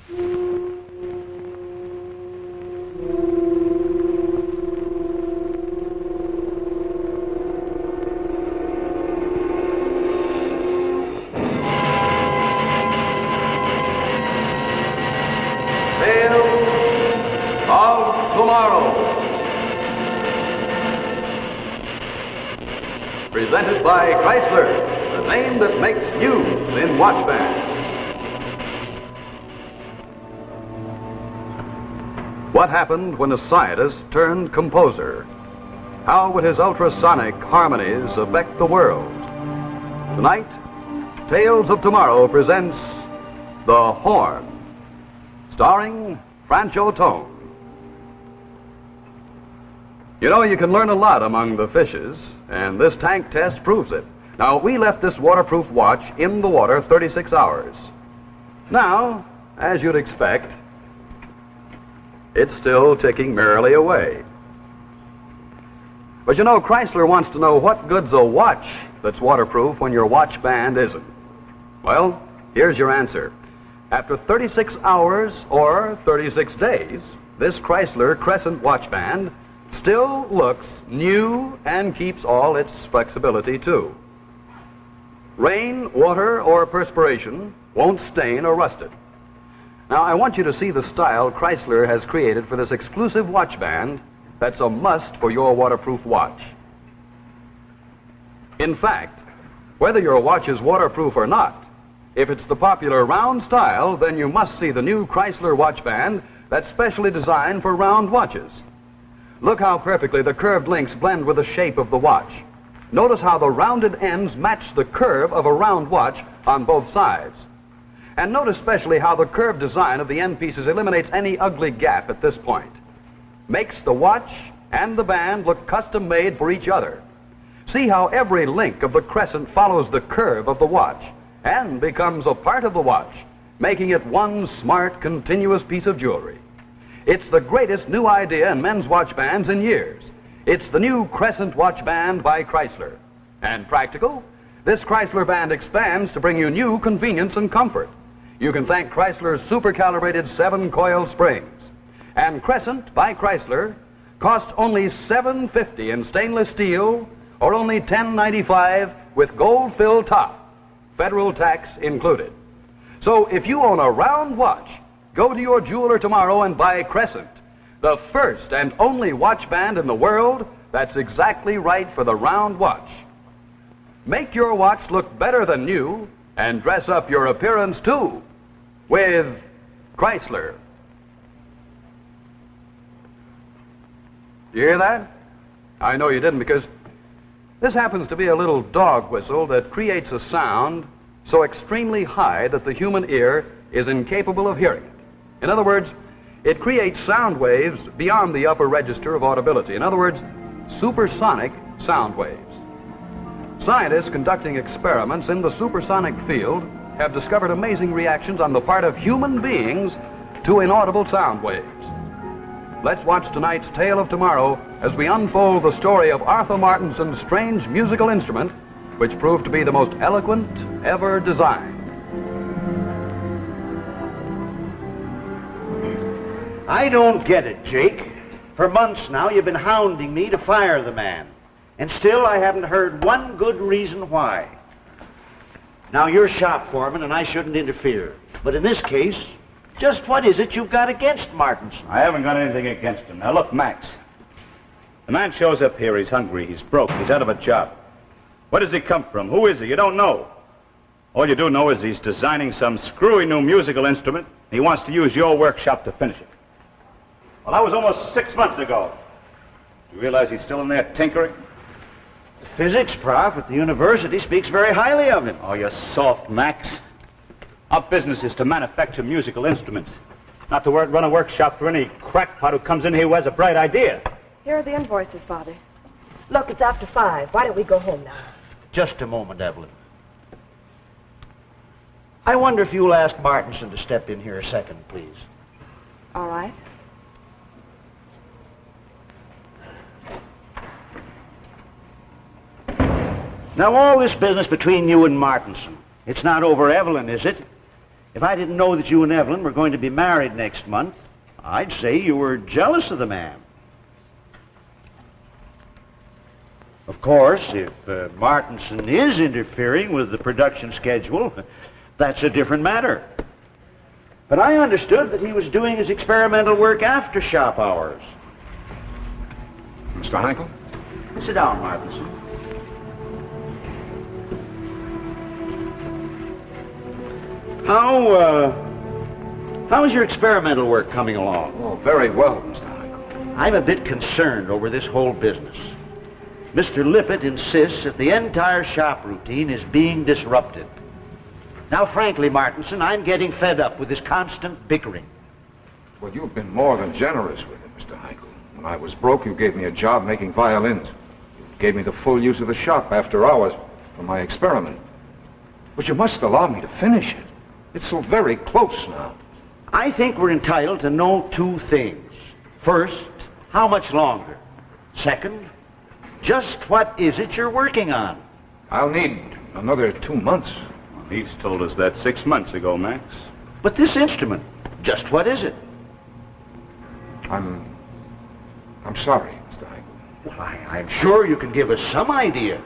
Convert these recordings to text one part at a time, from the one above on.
Presented by Chrysler, the name that makes news in watch bands. What happened when a scientist turned composer? How would his ultrasonic harmonies affect the world? Tonight, Tales of Tomorrow presents The Horn, starring Francho Tone. You know, you can learn a lot among the fishes, and this tank test proves it. Now, we left this waterproof watch in the water 36 hours. Now, as you'd expect, it's still ticking merrily away. But you know, Chrysler wants to know what good's a watch that's waterproof when your watch band isn't. Well, here's your answer. After 36 hours or 36 days, this Chrysler Crescent watch band still looks new and keeps all its flexibility too. Rain, water, or perspiration won't stain or rust it. Now, I want you to see the style Chrysler has created for this exclusive watch band that's a must for your waterproof watch. In fact, whether your watch is waterproof or not, if it's the popular round style, then you must see the new Chrysler watch band that's specially designed for round watches. Look how perfectly the curved links blend with the shape of the watch. Notice how the rounded ends match the curve of a round watch on both sides. And note especially how the curved design of the end pieces eliminates any ugly gap at this point. Makes the watch and the band look custom made for each other. See how every link of the crescent follows the curve of the watch and becomes a part of the watch, making it one smart, continuous piece of jewelry. It's the greatest new idea in men's watch bands in years. It's the new Crescent watch band by Chrysler. And practical, this Chrysler band expands to bring you new convenience and comfort. You can thank Chrysler's super-calibrated 7-coil springs. And Crescent by Chrysler costs only $7.50 in stainless steel or only $10.95 with gold-filled top, federal tax included. So if you own a round watch, go to your jeweler tomorrow and buy Crescent, the first and only watch band in the world that's exactly right for the round watch. Make your watch look better than new and dress up your appearance too with Chrysler. You hear that? I know you didn't, because this happens to be a little dog whistle that creates a sound so extremely high that the human ear is incapable of hearing it. In other words, it creates sound waves beyond the upper register of audibility. In other words, supersonic sound waves. Scientists conducting experiments in the supersonic field have discovered amazing reactions on the part of human beings to inaudible sound waves. Let's watch tonight's Tale of Tomorrow as we unfold the story of Arthur Martinson's strange musical instrument, which proved to be the most eloquent ever designed. I don't get it, Jake. For months now, you've been hounding me to fire the man. And still I haven't heard one good reason why. Now, you're shop foreman, and I shouldn't interfere. But in this case, just what is it you've got against Martinson? I haven't got anything against him. Now, look, Max. The man shows up here, he's hungry, he's broke, he's out of a job. Where does he come from? Who is he? You don't know. All you do know is he's designing some screwy new musical instrument. He wants to use your workshop to finish it. Well, that was almost 6 months ago. Do you realize he's still in there tinkering? The physics prof at the university speaks very highly of him. Oh, you're soft, Max. Our business is to manufacture musical instruments, not to run a workshop for any crackpot who comes in here who has a bright idea. Here are the invoices, Father. Look, it's after 5. Why don't we go home now? Just a moment, Evelyn. I wonder if you'll ask Martinson to step in here a second, please. All right. Now, all this business between you and Martinson, it's not over Evelyn, is it? If I didn't know that you and Evelyn were going to be married next month, I'd say you were jealous of the man. Of course, if Martinson is interfering with the production schedule, that's a different matter. But I understood that he was doing his experimental work after shop hours. Mr. Heinkle? Sit down, Martinson. How's your experimental work coming along? Oh, very well, Mr. Heinkle. I'm a bit concerned over this whole business. Mr. Lippett insists that the entire shop routine is being disrupted. Now, frankly, Martinson, I'm getting fed up with this constant bickering. Well, you've been more than generous with it, Mr. Heinkle. When I was broke, you gave me a job making violins. You gave me the full use of the shop after hours for my experiment. But you must allow me to finish it. It's so very close now. I think we're entitled to know two things. First, how much longer? Second, just what is it you're working on? I'll need another 2 months. He's told us that 6 months ago, Max. But this instrument, just what is it? I'm sorry, Mr. Heinkle. Well, I'm sure you can give us some idea.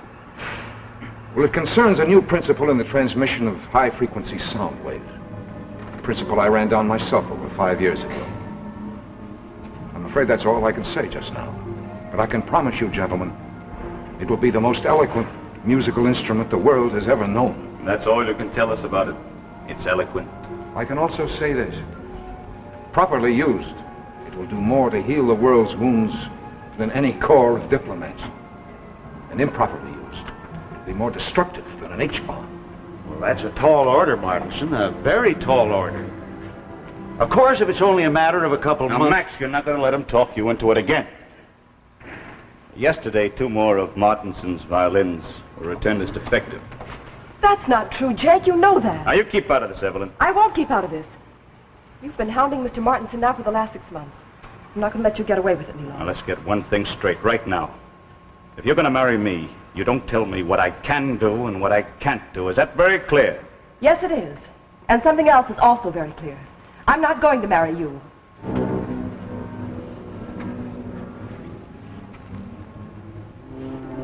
Well, it concerns a new principle in the transmission of high-frequency sound waves. A principle I ran down myself over 5 years ago. I'm afraid that's all I can say just now. But I can promise you, gentlemen, it will be the most eloquent musical instrument the world has ever known. That's all you can tell us about it. It's eloquent. I can also say this. Properly used, it will do more to heal the world's wounds than any corps of diplomats. And improperly used, it will be more destructive than an H-bomb. Well, that's a tall order, Martinson, a very tall order. Of course, if it's only a matter of a couple of Now, months... Max, you're not going to let him talk you into it again. Yesterday, 2 more of Martinson's violins were returned as defective. That's not true, Jake. You know that. Now, you keep out of this, Evelyn. I won't keep out of this. You've been hounding Mr. Martinson now for the last 6 months. I'm not going to let you get away with it any Now, longer. let's get one thing straight right now. If you're going to marry me, you don't tell me what I can do and what I can't do. Is that very clear? Yes, it is. And something else is also very clear. I'm not going to marry you.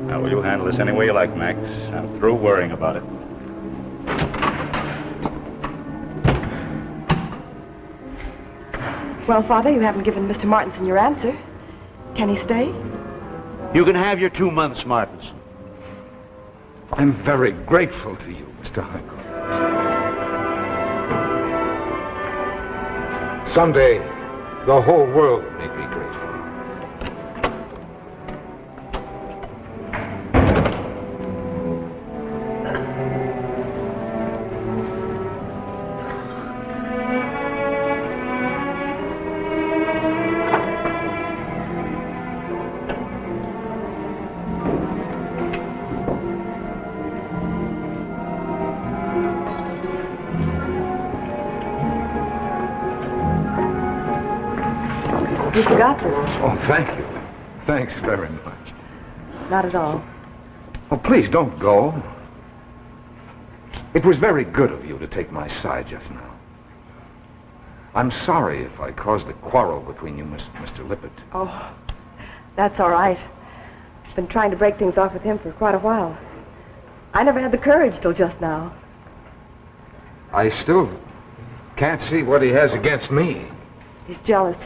Now, will you handle this any way you like, Max? I'm through worrying about it. Well, Father, you haven't given Mr. Martinson your answer. Can he stay? You can have your 2 months, Martinson. I'm very grateful to you, Mr. Heinkle. Someday, the whole world will make me grateful. You forgot this. Oh, thank you. Thanks very much. Not at all. Oh, please don't go. It was very good of you to take my side just now. I'm sorry if I caused a quarrel between you, Mr. Lippett. Oh, that's all right. I've been trying to break things off with him for quite a while. I never had the courage till just now. I still can't see what he has against me. He's jealous.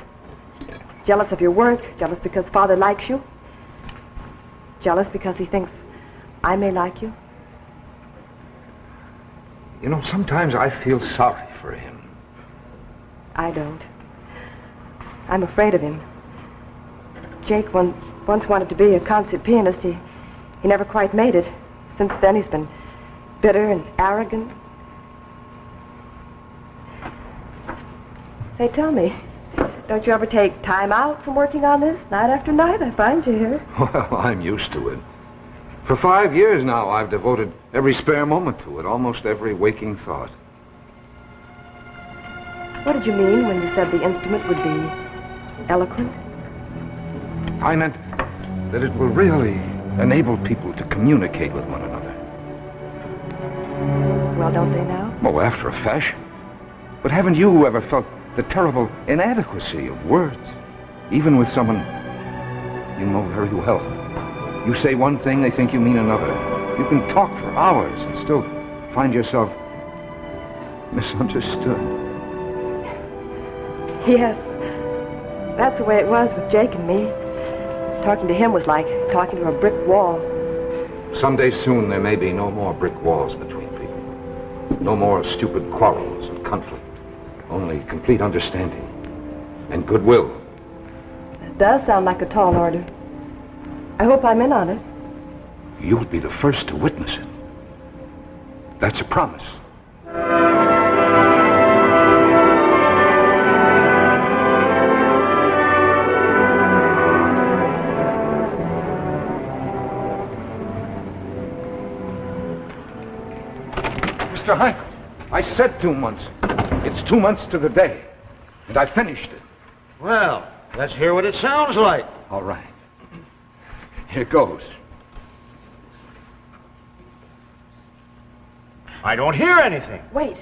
Jealous of your work, jealous because Father likes you, jealous because he thinks I may like you. You know, sometimes I feel sorry for him. I don't. I'm afraid of him. Jake once wanted to be a concert pianist. He never quite made it. Since then, he's been bitter and arrogant. Say, tell me, don't you ever take time out from working on this? Night after night, I find you here. Well, I'm used to it. For 5 years now, I've devoted every spare moment to it, almost every waking thought. What did you mean when you said the instrument would be eloquent? I meant that it will really enable people to communicate with one another. Well, don't they now? Oh, after a fashion. But haven't you ever felt the terrible inadequacy of words? Even with someone you know very well. You say one thing, they think you mean another. You can talk for hours and still find yourself misunderstood. Yes. That's the way it was with Jake and me. Talking to him was like talking to a brick wall. Someday soon there may be no more brick walls between people. No more stupid quarrels and conflict. Only complete understanding and goodwill. It does sound like a tall order. I hope I'm in on it. You'll be the first to witness it. That's a promise. Mr. Heinkel, I said 2 months. It's 2 months to the day. And I finished it. Well, let's hear what it sounds like. All right. Here goes. I don't hear anything. Wait.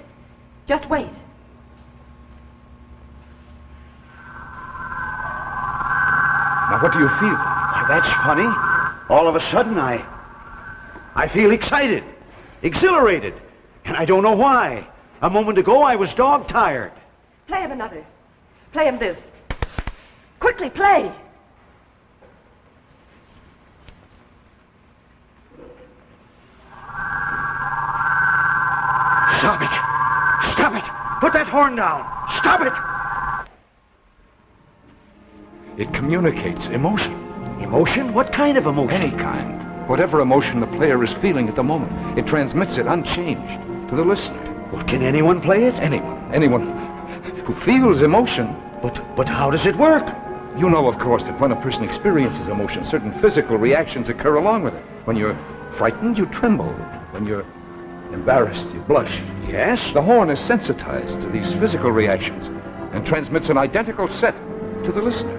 Just wait. Now, what do you feel? Why, that's funny. All of a sudden, I feel excited, exhilarated, and I don't know why. A moment ago, I was dog-tired. Play him another. Play him this. Quickly, play. Stop it. Stop it. Put that horn down. Stop it. It communicates emotion. Emotion? What kind of emotion? Any kind. Whatever emotion the player is feeling at the moment, it transmits it unchanged to the listener. Well, can anyone play it? Anyone who feels emotion. But how does it work? You know, of course, that when a person experiences emotion, certain physical reactions occur along with it. When you're frightened, you tremble. When you're embarrassed, you blush. Yes? The horn is sensitized to these physical reactions and transmits an identical set to the listener.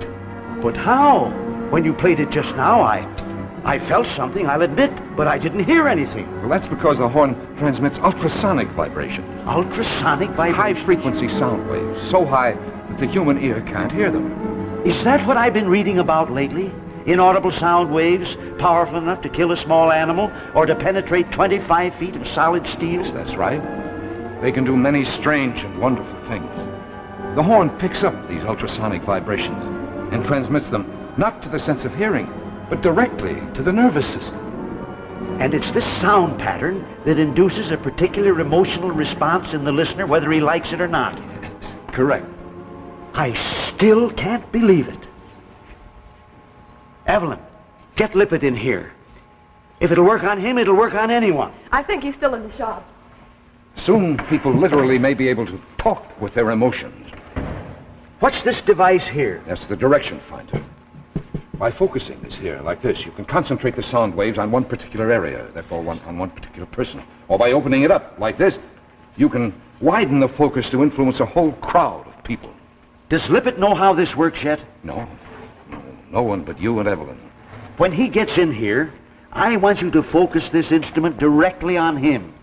But how? When you played it just now, I felt something, I'll admit, but I didn't hear anything. Well, that's because the horn transmits ultrasonic vibration. Ultrasonic vibration? High-frequency sound waves, so high that the human ear can't hear them. Is that what I've been reading about lately? Inaudible sound waves, powerful enough to kill a small animal or to penetrate 25 feet of solid steel? Yes, that's right. They can do many strange and wonderful things. The horn picks up these ultrasonic vibrations and transmits them not to the sense of hearing, but directly to the nervous system. And it's this sound pattern that induces a particular emotional response in the listener, whether he likes it or not. Yes, correct. I still can't believe it. Evelyn, get Lippert in here. If it'll work on him, it'll work on anyone. I think he's still in the shop. Soon people literally may be able to talk with their emotions. What's this device here? That's the direction finder. By focusing this here, like this, you can concentrate the sound waves on one particular area, therefore on one particular person. Or by opening it up, like this, you can widen the focus to influence a whole crowd of people. Does Lippert know how this works yet? No one but you and Evelyn. When he gets in here, I want you to focus this instrument directly on him.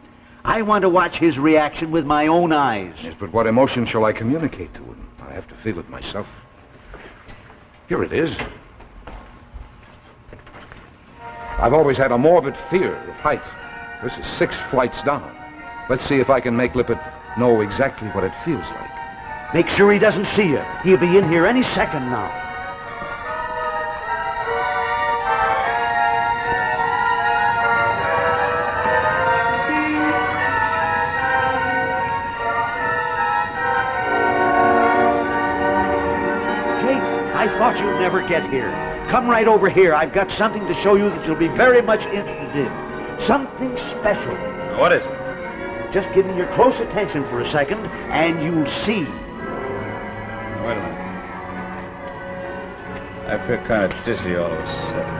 I want to watch his reaction with my own eyes. Yes, but what emotion shall I communicate to him? I have to feel it myself. Here it is. I've always had a morbid fear of heights. This is 6 flights down. Let's see if I can make Lippert know exactly what it feels like. Make sure he doesn't see you. He'll be in here any second now. Jake, I thought you'd never get here. Come right over here. I've got something to show you that you'll be very much interested in. Something special. What is it? Just give me your close attention for a second, and you'll see. Wait a minute. I feel kind of dizzy all of a sudden.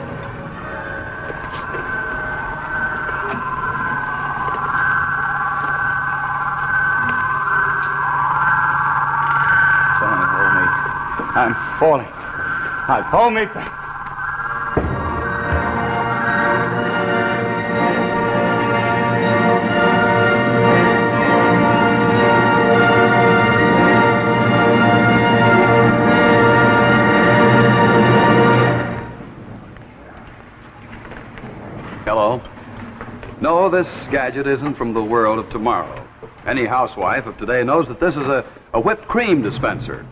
Someone hold me. I'm falling. Hold me back. No, this gadget isn't from the world of tomorrow. Any housewife of today knows that this is a whipped cream dispenser.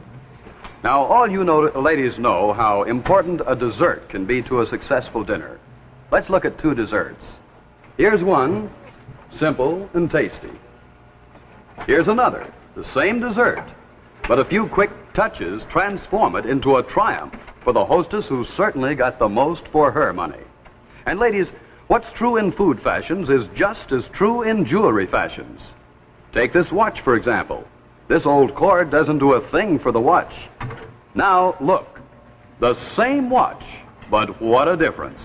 Now, all you ladies know how important a dessert can be to a successful dinner. Let's look at two desserts. Here's one, simple and tasty. Here's another, the same dessert, but a few quick touches transform it into a triumph for the hostess who certainly got the most for her money. And ladies, what's true in food fashions is just as true in jewelry fashions. Take this watch, for example. This old cord doesn't do a thing for the watch. Now, look. The same watch, but what a difference.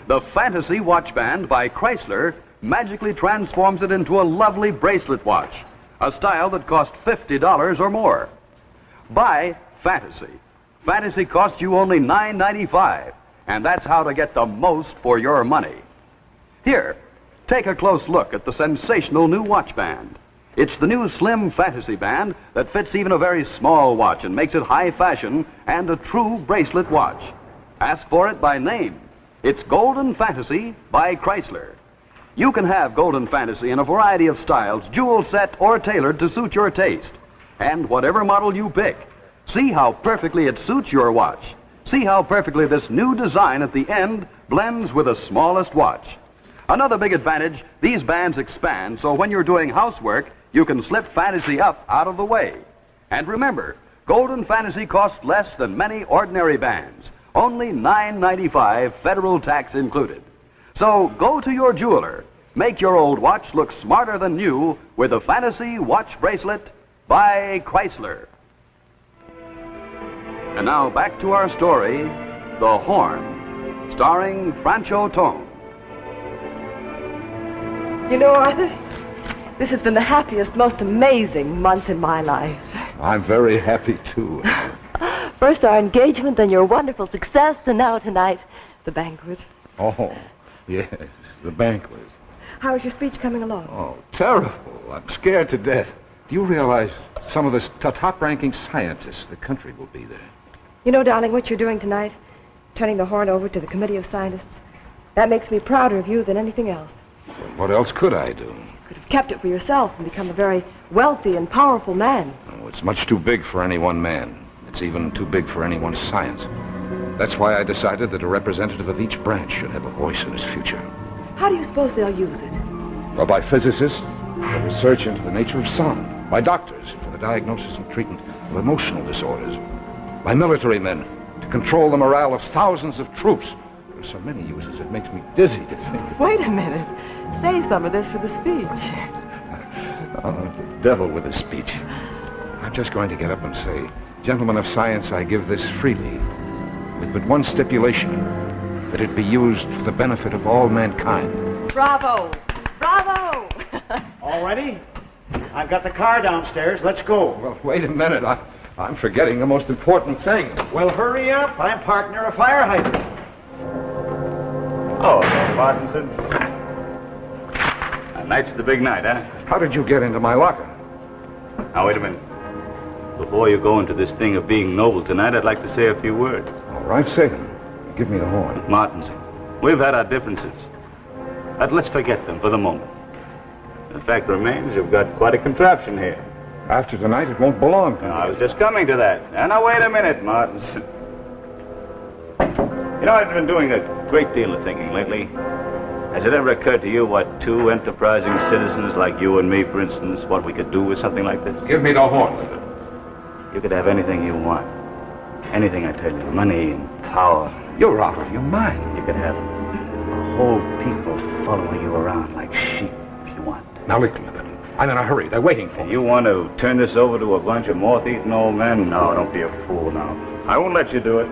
The Fantasy Watch Band by Chrysler magically transforms it into a lovely bracelet watch, a style that costs $50 or more. Buy Fantasy. Fantasy costs you only $9.95, and that's how to get the most for your money. Here, take a close look at the sensational new watch band. It's the new slim Fantasy Band that fits even a very small watch and makes it high fashion and a true bracelet watch. Ask for it by name. It's Golden Fantasy by Chrysler. You can have Golden Fantasy in a variety of styles, jewel set or tailored to suit your taste. And whatever model you pick, see how perfectly it suits your watch. See how perfectly this new design at the end blends with the smallest watch. Another big advantage, these bands expand, so when you're doing housework, you can slip Fantasy up out of the way. And remember, Golden Fantasy costs less than many ordinary bands. Only $9.95, federal tax included. So go to your jeweler. Make your old watch look smarter than new with the Fantasy Watch Bracelet by Chrysler. And now back to our story, The Horn, starring Francho Tone. You know, Arthur, this has been the happiest, most amazing month in my life. I'm very happy, too. First our engagement, then your wonderful success, and now tonight, the banquet. Oh, yes, the banquet. How is your speech coming along? Oh, terrible. I'm scared to death. Do you realize some of the top-ranking scientists in the country will be there? You know, darling, what you're doing tonight, turning the horn over to the Committee of Scientists, that makes me prouder of you than anything else. Well, what else could I do? You could have kept it for yourself and become a very wealthy and powerful man. Oh, it's much too big for any one man. It's even too big for any one science. That's why I decided that a representative of each branch should have a voice in its future. How do you suppose they'll use it? Well, by physicists for research into the nature of sound. By doctors for the diagnosis and treatment of emotional disorders. By military men to control the morale of thousands of troops. There are so many uses it makes me dizzy to think. Wait a minute. Save some of this for the speech. Oh, the devil with a speech. I'm just going to get up and say, gentlemen of science, I give this freely, with but one stipulation, that it be used for the benefit of all mankind. Bravo! Bravo! All ready? I've got the car downstairs. Let's go. Well, wait a minute. I'm forgetting the most important thing. Well, hurry up. I'm parked near a fire hydrant. Oh, Martinson. Tonight's the big night, huh? How did you get into my locker? Now, wait a minute. Before you go into this thing of being noble tonight, I'd like to say a few words. All right, say them. Give me the horn. Martinson, we've had our differences. But let's forget them for the moment. The fact remains you've got quite a contraption here. After tonight, it won't belong to me. I was just coming to that. Now, wait a minute, Martinson. You know, I've been doing a great deal of thinking lately. Has it ever occurred to you what two enterprising citizens like you and me, for instance, what we could do with something like this? Give me the horn with it. You could have anything you want. Anything, I tell you. Money and power. You're out of your mind. You could have a whole people following you around like sheep if you want. Now, listen to them. I'm in a hurry. They're waiting for me. You want to turn this over to a bunch of moth-eaten old men? No, don't be a fool now. I won't let you do it.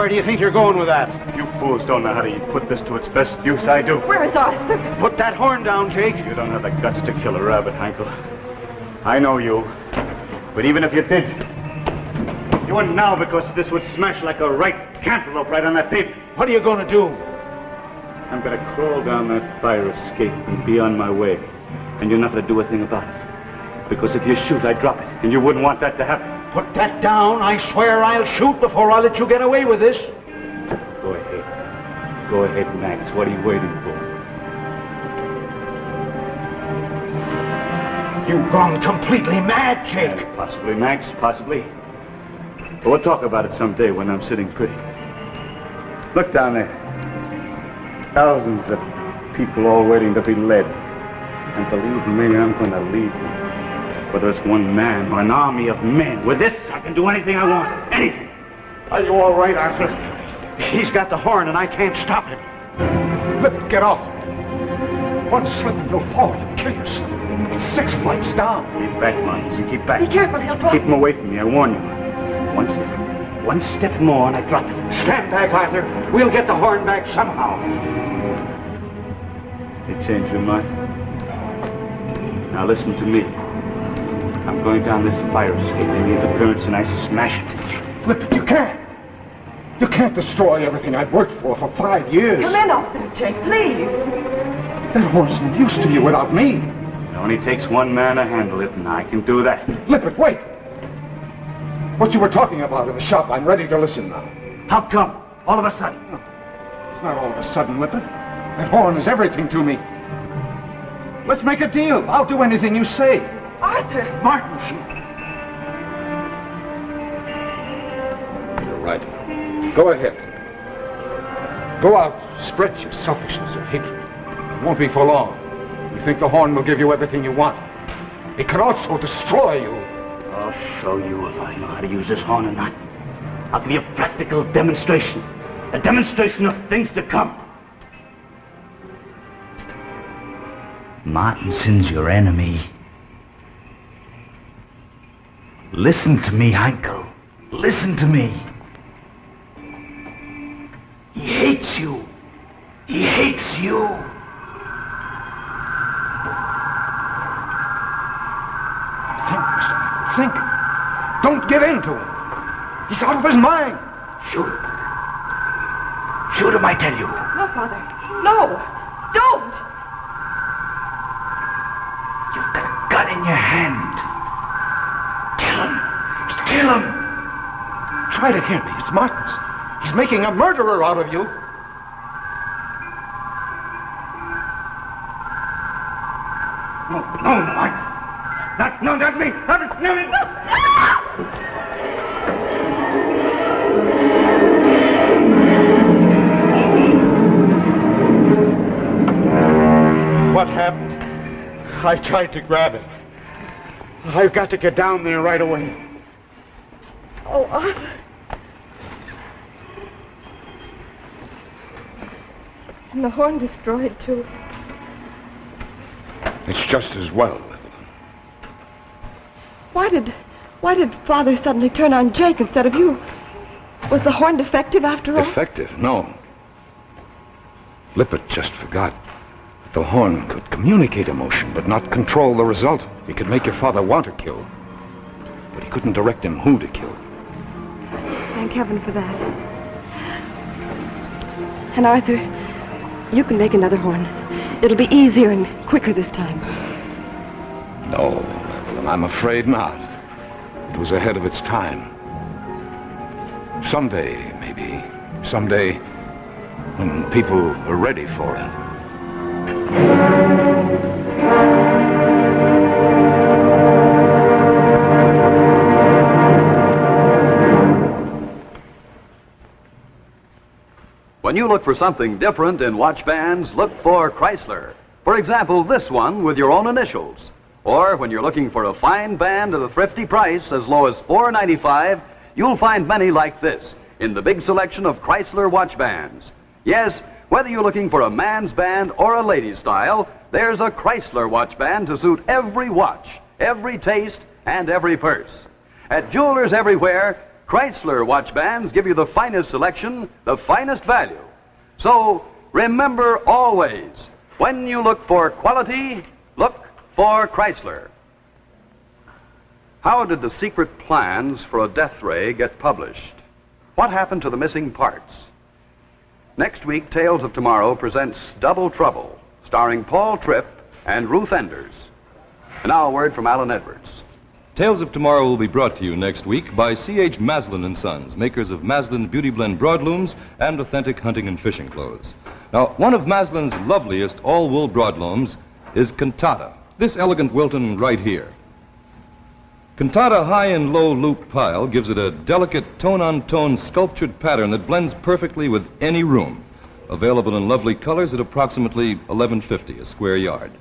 Where do you think you're going with that? You fools don't know how to put this to its best use. I do. Where is Arthur? Put that horn down, Jake. You don't have the guts to kill a rabbit, Hankel. I know you. But even if you did, you wouldn't now because this would smash like a ripe cantaloupe right on that paper. What are you going to do? I'm going to crawl down that fire escape and be on my way. And you're not going to do a thing about it. Because if you shoot, I drop it. And you wouldn't want that to happen. Put that down. I swear I'll shoot before I'll let you get away with this. Go ahead. Go ahead, Max. What are you waiting for? You've gone completely mad, Jake. Possibly, Max. Possibly. But we'll talk about it someday when I'm sitting pretty. Look down there. Thousands of people all waiting to be led. And believe me, I'm going to lead them. Whether it's one man or an army of men. With this, I can do anything I want. Anything. Are you all right, Arthur? He's got the horn and I can't stop it. Look, get off. One slip and you'll fall and kill yourself. It's 6 flights down. Keep back, Martins. You keep back. Be careful, he'll drop. Keep him away from me, I warn you. One step more and I drop it. Stand back, Arthur. We'll get the horn back somehow. You changed your mind? Now listen to me. I'm going down this fire escape in the interference and I smash it. Lippert, you can't. You can't destroy everything I've worked for 5 years. Come in, Officer Jake, please. That horn's no use to you without me. It only takes one man to handle it, and I can do that. Lippert, wait. What you were talking about in the shop, I'm ready to listen now. How come? All of a sudden? It's not all of a sudden, Lippert. That horn is everything to me. Let's make a deal. I'll do anything you say. Arthur! Martin. You're right. Go ahead. Go out, spread your selfishness and hatred. It won't be for long. You think the horn will give you everything you want. It can also destroy you. I'll show you if I know how to use this horn or not. I'll give you a practical demonstration. A demonstration of things to come. Martinson's your enemy. Listen to me, Heinkel. Listen to me. He hates you. He hates you. Think, Mr. Heinkel, think. Don't give in to him. He's out of his mind. Shoot him. Shoot him, I tell you. No, Father. No. Don't. You've got a gun in your hand. Kill him. Kill him. Try to hear me. It's Martins. He's making a murderer out of you. No, not me. Not me. What happened? I tried to grab him. I've got to get down there right away. Oh, Arthur. And the horn destroyed, too. It's just as well. Why did Father suddenly turn on Jake instead of you? Was the horn defective after all? Defective? No. Lippert just forgot. The horn could communicate emotion, but not control the result. He could make your father want to kill, but he couldn't direct him who to kill. Thank heaven for that. And Arthur, you can make another horn. It'll be easier and quicker this time. No, Evelyn, I'm afraid not. It was ahead of its time. Someday, maybe. Someday, when people are ready for it. When you look for something different in watch bands, look for Chrysler. For example, this one with your own initials. Or when you're looking for a fine band at a thrifty price as low as $4.95, you'll find many like this in the big selection of Chrysler watch bands. Yes, whether you're looking for a man's band or a lady's style, there's a Chrysler watch band to suit every watch, every taste, and every purse. At jewelers everywhere, Chrysler watch bands give you the finest selection, the finest value. So remember always, when you look for quality, look for Chrysler. How did the secret plans for a death ray get published? What happened to the missing parts? Next week, Tales of Tomorrow presents Double Trouble, starring Paul Tripp and Ruth Enders. And now a word from Alan Edwards. Tales of Tomorrow will be brought to you next week by C.H. Maslin & Sons, makers of Maslin Beauty Blend broadlooms and authentic hunting and fishing clothes. Now, one of Maslin's loveliest all-wool broadlooms is Cantata, this elegant Wilton right here. Cantata high and low loop pile gives it a delicate tone-on-tone sculptured pattern that blends perfectly with any room. Available in lovely colors at approximately $11.50 a square yard.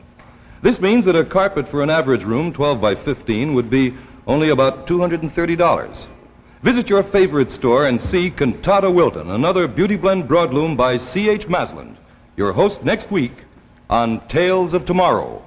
This means that a carpet for an average room, 12 by 15, would be only about $230. Visit your favorite store and see Cantata Wilton, another Beauty Blend broadloom by C.H. Maslin, your host next week on Tales of Tomorrow.